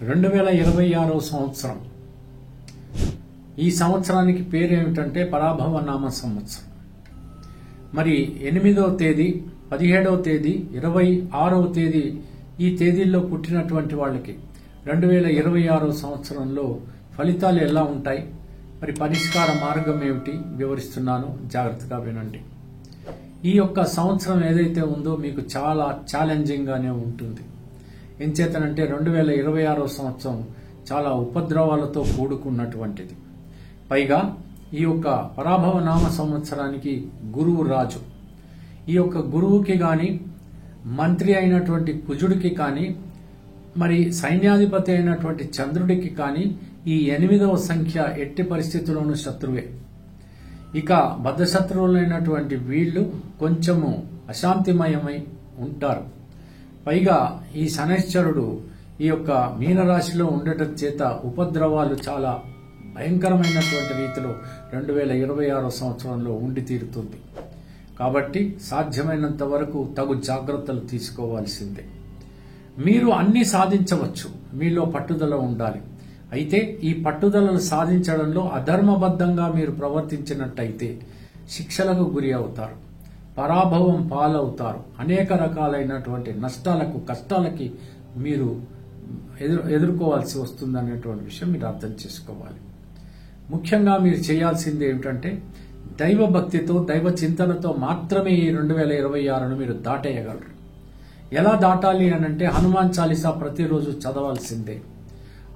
2026వ సంవత్సరం. ఈ సంవత్సరానికి పేరు ఏమిటంటే పరాభవ నామ సంవత్సరం. మరి 8వ తేదీ, 17వ తేదీ, 26వ తేదీ ఈ తేదీల్లో పుట్టినటువంటి వాళ్ళకి 2026వ సంవత్సరంలో ఫలితాలు ఎలా ఉంటాయి, మరి పరిష్కార మార్గం ఏమిటి వివరిస్తున్నాను, జాగ్రత్తగా వినండి. ఈ యొక్క సంవత్సరం ఏదైతే ఉందో మీకు చాలా ఛాలెంజింగ్ గానే ఉంటుంది. ఎంచేతనంటే 2026వ సంవత్సరం చాలా ఉపద్రవాలతో కూడుకున్నటువంటిది. పైగా ఈ యొక్క పరాభవ నామ సంవత్సరానికి గురువు రాజు. ఈ యొక్క గురువుకి గాని, మంత్రి అయినటువంటి కుజుడికి కానీ, మరి సైన్యాధిపతి అయినటువంటి చంద్రుడికి కానీ ఈ 8వ సంఖ్య ఎట్టి పరిస్థితుల్లోనూ శత్రువే. ఇక బద్ధశత్రువులైనటువంటి వీళ్ళు కొంచెము అశాంతిమయమై ఉంటారు. పైగా ఈ శనైశ్చరుడు ఈ యొక్క మీనరాశిలో ఉండటం చేత ఉపద్రవాలు చాలా భయంకరమైనటువంటి రీతిలో 2026వ సంవత్సరంలో ఉండి తీరుతుంది. కాబట్టి సాధ్యమైనంత వరకు తగు జాగ్రత్తలు తీసుకోవాల్సిందే. మీరు అన్ని సాధించవచ్చు, మీలో పట్టుదల ఉండాలి. అయితే ఈ పట్టుదలను సాధించడంలో అధర్మబద్ధంగా మీరు ప్రవర్తించినట్టయితే శిక్షలకు గురి అవుతారు, పరాభవం పాలవుతారు, అనేక రకాలైనటువంటి నష్టాలకు, కష్టాలకి మీరు ఎదుర్కోవాల్సి వస్తుందనేటువంటి విషయం మీరు అర్థం చేసుకోవాలి. ముఖ్యంగా మీరు చేయాల్సింది ఏమిటంటే దైవ భక్తితో, దైవ చింతనతో మాత్రమే ఈ 2026ను మీరు దాటేయగలరు. ఎలా దాటాలి అనంటే హనుమాన్ చాలీసా ప్రతిరోజు చదవాల్సిందే.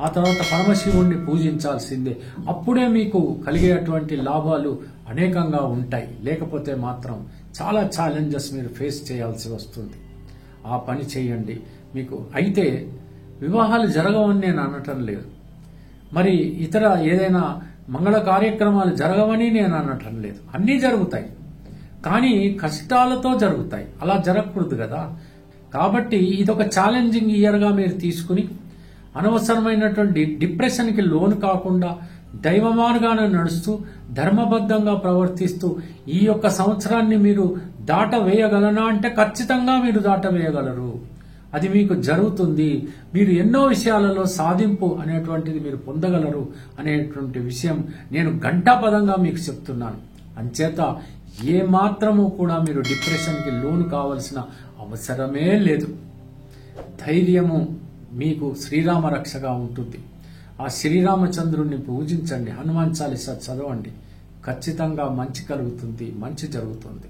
ఆ తర్వాత పరమశివుణ్ణి పూజించాల్సిందే. అప్పుడే మీకు కలిగేటువంటి లాభాలు అనేకంగా ఉంటాయి. లేకపోతే మాత్రం చాలా ఛాలెంజెస్ మీరు ఫేస్ చేయాల్సి వస్తుంది. ఆ పని చేయండి. మీకు అయితే వివాహాలు జరగవని నేను అనటం లేదు, మరి ఇతర ఏదైనా మంగళ కార్యక్రమాలు జరగవని నేను అనటం లేదు. అన్నీ జరుగుతాయి, కానీ కష్టాలతో జరుగుతాయి. అలా జరగకూడదు కదా. కాబట్టి ఇదొక ఛాలెంజింగ్ ఇయర్గా మీరు తీసుకుని అనవసరమైనటువంటి డిప్రెషన్కి లోను కాకుండా దైవ మార్గాన నడుస్తూ ధర్మబద్ధంగా ప్రవర్తిస్తూ ఈ యొక్క సంవత్సరాన్ని మీరు దాటవేయగలనా అంటే ఖచ్చితంగా మీరు దాటవేయగలరు. అది మీకు జరుగుతుంది. మీరు ఎన్నో విషయాలలో సాధింపు అనేటువంటిది మీరు పొందగలరు అనేటువంటి విషయం నేను ఘంటాపదంగా మీకు చెప్తున్నాను. అంచేత ఏ మాత్రము కూడా మీరు డిప్రెషన్కి లోను కావలసిన అవసరమే లేదు. ధైర్యము మీకు శ్రీరామ రక్షగా ఉంటుంది. ఆ శ్రీరామచంద్రుణ్ణి పూజించండి, హనుమాన్ చాలీసా చదవండి. ఖచ్చితంగా మంచి కలుగుతుంది, మంచి జరుగుతుంది.